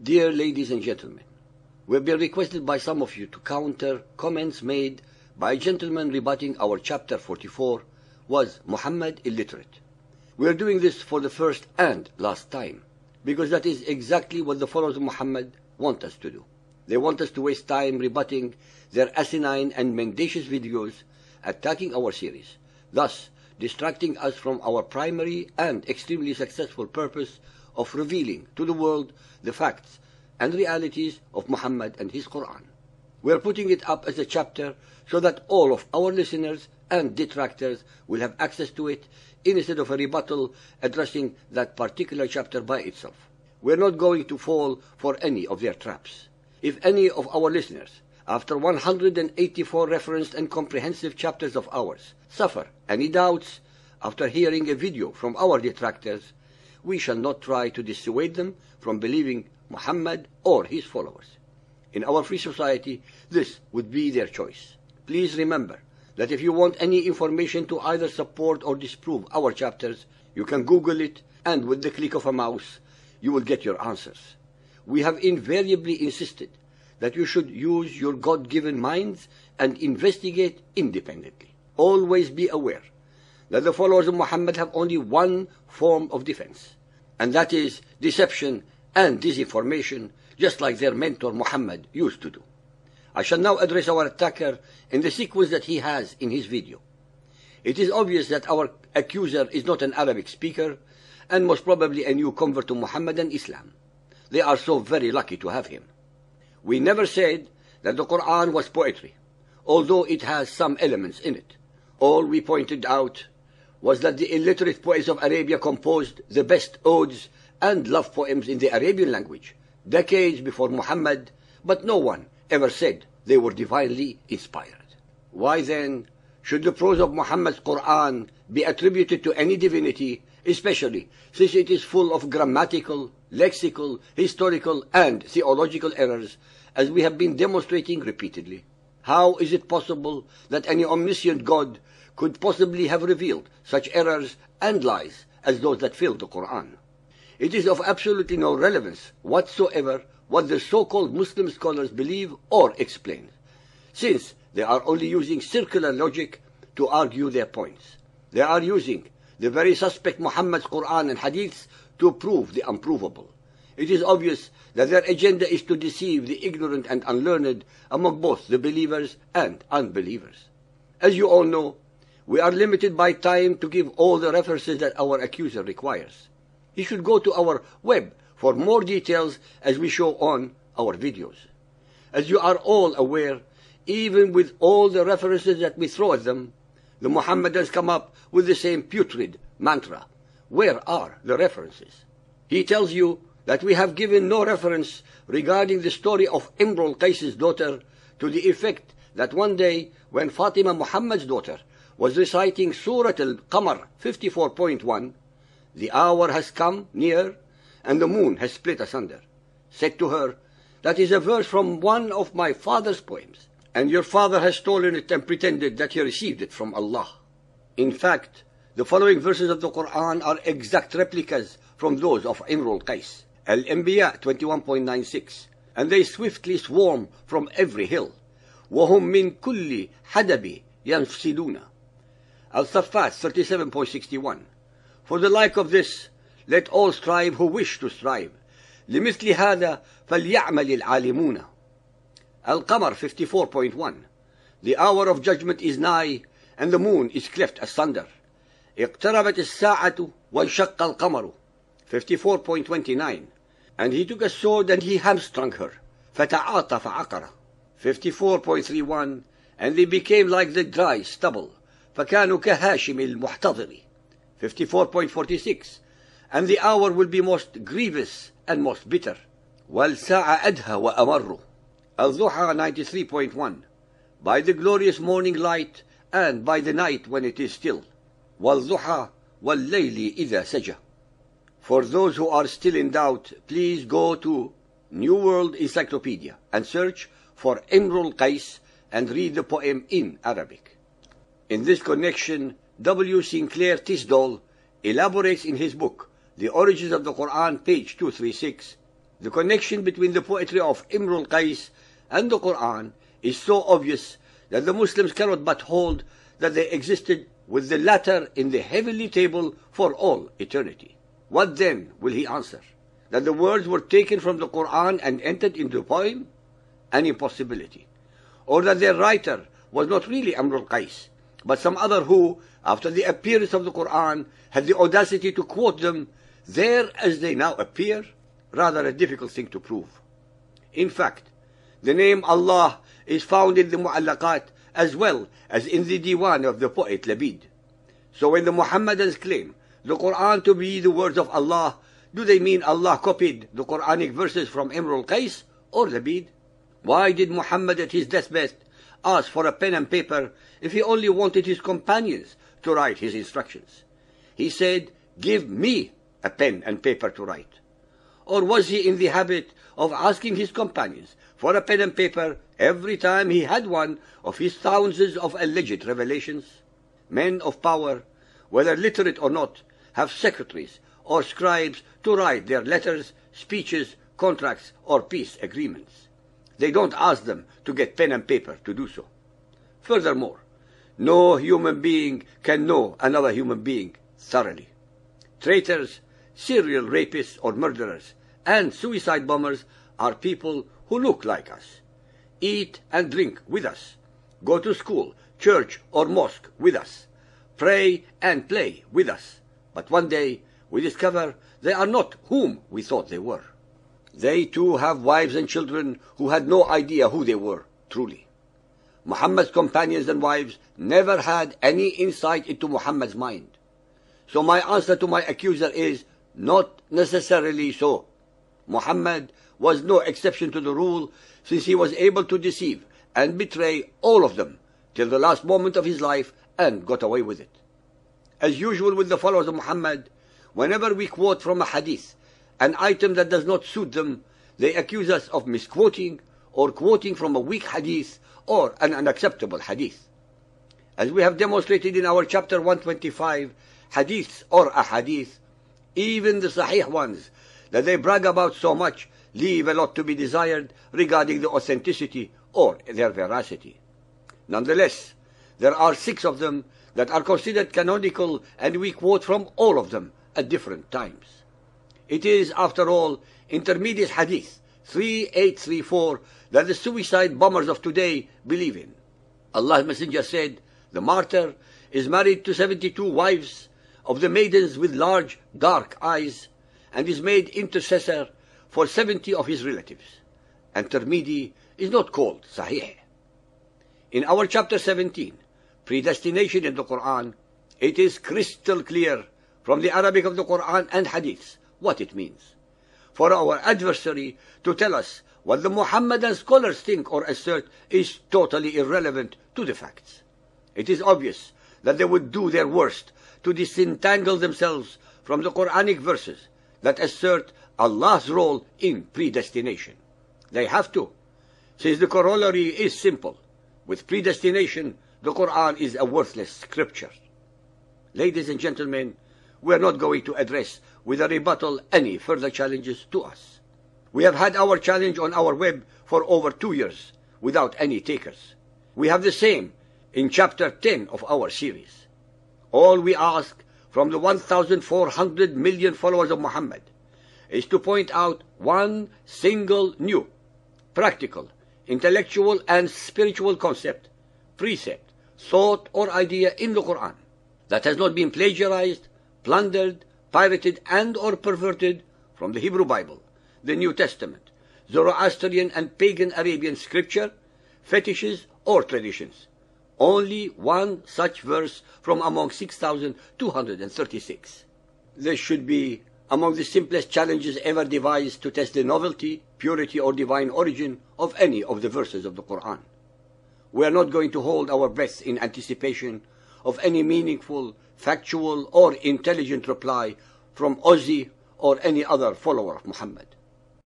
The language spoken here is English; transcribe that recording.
Dear ladies and gentlemen, we have been requested by some of you to counter comments made by a gentleman rebutting our chapter 44 was Muhammad illiterate. We are doing this for the first and last time, because that is exactly what the followers of Muhammad want us to do. They want us to waste time rebutting their asinine and mendacious videos attacking our series, thus distracting us from our primary and extremely successful purpose of revealing to the world the facts and realities of Muhammad and his Quran. We are putting it up as a chapter so that all of our listeners and detractors will have access to it instead of a rebuttal addressing that particular chapter by itself. We are not going to fall for any of their traps. If any of our listeners, after 184 referenced and comprehensive chapters of ours, suffer any doubts after hearing a video from our detractors, we shall not try to dissuade them from believing Muhammad or his followers. In our free society, this would be their choice. Please remember that if you want any information to either support or disprove our chapters, you can Google it, and with the click of a mouse, you will get your answers. We have invariably insisted that you should use your God-given minds and investigate independently. Always be aware that the followers of Muhammad have only one form of defense, and that is deception and disinformation, just like their mentor Muhammad used to do. I shall now address our attacker in the sequence that he has in his video. It is obvious that our accuser is not an Arabic speaker and most probably a new convert to Muhammad and Islam. They are so very lucky to have him. We never said that the Quran was poetry, although it has some elements in it. All we pointed out was that the illiterate poets of Arabia composed the best odes and love poems in the Arabian language decades before Muhammad, but no one ever said they were divinely inspired. Why then should the prose of Muhammad's Quran be attributed to any divinity, especially since it is full of grammatical, lexical, historical, and theological errors, as we have been demonstrating repeatedly? How is it possible that any omniscient God could possibly have revealed such errors and lies as those that fill the Quran? It is of absolutely no relevance whatsoever what the so-called Muslim scholars believe or explain, since they are only using circular logic to argue their points. They are using the very suspect Muhammad's Quran and Hadiths to prove the unprovable. It is obvious that their agenda is to deceive the ignorant and unlearned among both the believers and unbelievers. As you all know, we are limited by time to give all the references that our accuser requires. He should go to our web for more details as we show on our videos. As you are all aware, even with all the references that we throw at them, the Muhammadans come up with the same putrid mantra. Where are the references? He tells you that we have given no reference regarding the story of Imrul Qais's daughter, to the effect that one day when Fatima, Muhammad's daughter, was reciting Surah Al-Qamar 54.1, the hour has come near and the moon has split asunder. Said to her, that is a verse from one of my father's poems, and your father has stolen it and pretended that he received it from Allah. In fact, the following verses of the Quran are exact replicas from those of Imrul Qais. Al-Anbiya 21.96, and they swiftly swarm from every hill. وَهُمْ مِنْ كُلِّ حَدَبِ يَنْفِسِلُونَ. Al-Saffat 37.61. For the like of this, let all strive who wish to strive. لِمِثْلِ هَذَا فَلْيَعْمَلِ الْعَالِمُونَ. Al-Qamar 54.1. The hour of judgment is nigh, and the moon is cleft asunder. اقتربت الساعة وانشق القمر 54.29. And he took a sword and he hamstrung her. فَتَعَاطَ فَعَقَرَ 54.31. And they became like the dry stubble. فَكَانُوا كَهَاشِمِ الْمُحْتَضِرِ 54.46. And the hour will be most grievous and most bitter. وَالْسَاعَ أَدْهَى وَأَمَرُّ. Al-Duha 93.1. By the glorious morning light and by the night when it is still. وَالْضُحَى وَاللَّيْلِ إِذَا سَجَى. For those who are still in doubt, please go to New World Encyclopedia and search for Imrul Qais and read the poem in Arabic. In this connection, W. Sinclair Tisdall elaborates in his book, The Origins of the Quran, page 236, The connection between the poetry of Imrul Qais and the Quran is so obvious that the Muslims cannot but hold that they existed with the latter in the heavenly table for all eternity. What then will he answer? That the words were taken from the Quran and entered into the poem? An impossibility. Or that their writer was not really Imrul Qais, but some other who, after the appearance of the Quran, had the audacity to quote them there as they now appear? Rather a difficult thing to prove. In fact, the name Allah is found in the Mu'allaqat as well as in the Diwan of the poet Labid. So when the Muhammadans claim the Quran to be the words of Allah, do they mean Allah copied the Quranic verses from Imrul Qais or Labid? Why did Muhammad at his deathbed ask for a pen and paper if he only wanted his companions to write his instructions? He said, "Give me a pen and paper to write." Or was he in the habit of asking his companions for a pen and paper every time he had one of his thousands of alleged revelations? Men of power, whether literate or not, have secretaries or scribes to write their letters, speeches, contracts, or peace agreements. They don't ask them to get pen and paper to do so. Furthermore, no human being can know another human being thoroughly. Traitors, serial rapists or murderers, and suicide bombers are people who look like us, eat and drink with us, go to school, church or mosque with us, pray and play with us. But one day we discover they are not whom we thought they were. They too have wives and children who had no idea who they were, truly. Muhammad's companions and wives never had any insight into Muhammad's mind. So my answer to my accuser is not necessarily so. Muhammad was no exception to the rule, since he was able to deceive and betray all of them till the last moment of his life and got away with it. As usual with the followers of Muhammad, whenever we quote from a hadith an item that does not suit them, they accuse us of misquoting or quoting from a weak hadith or an unacceptable hadith. As we have demonstrated in our chapter 125, hadiths or ahadith, even the sahih ones that they brag about so much, leave a lot to be desired regarding the authenticity or their veracity. Nonetheless, there are 6 of them that are considered canonical, and we quote from all of them at different times. It is, after all, intermediate hadith 3834 that the suicide bombers of today believe in. Allah's Messenger said, "The martyr is married to 72 wives of the maidens with large dark eyes, and is made intercessor for 70 of his relatives." And Tirmidhi is not called Sahih. In our chapter 17, Predestination in the Quran, it is crystal clear from the Arabic of the Quran and Hadiths what it means. For our adversary to tell us what the Muhammadan scholars think or assert is totally irrelevant to the facts. It is obvious that they would do their worst to disentangle themselves from the Quranic verses that assert Allah's role in predestination. They have to, since the corollary is simple. With predestination, the Quran is a worthless scripture. Ladies and gentlemen, we are not going to address with a rebuttal any further challenges to us. We have had our challenge on our web for over 2 years without any takers. We have the same in chapter 10 of our series. All we ask from the 1,400 million followers of Muhammad is to point out one single new, practical, intellectual and spiritual concept, precept, thought or idea in the Quran that has not been plagiarized, plundered, pirated and or perverted from the Hebrew Bible, the New Testament, Zoroastrian and pagan Arabian scripture, fetishes or traditions. Only one such verse from among 6,236. This should be among the simplest challenges ever devised to test the novelty, purity or divine origin of any of the verses of the Quran. We are not going to hold our breath in anticipation of any meaningful, factual or intelligent reply from Ozzy or any other follower of Muhammad.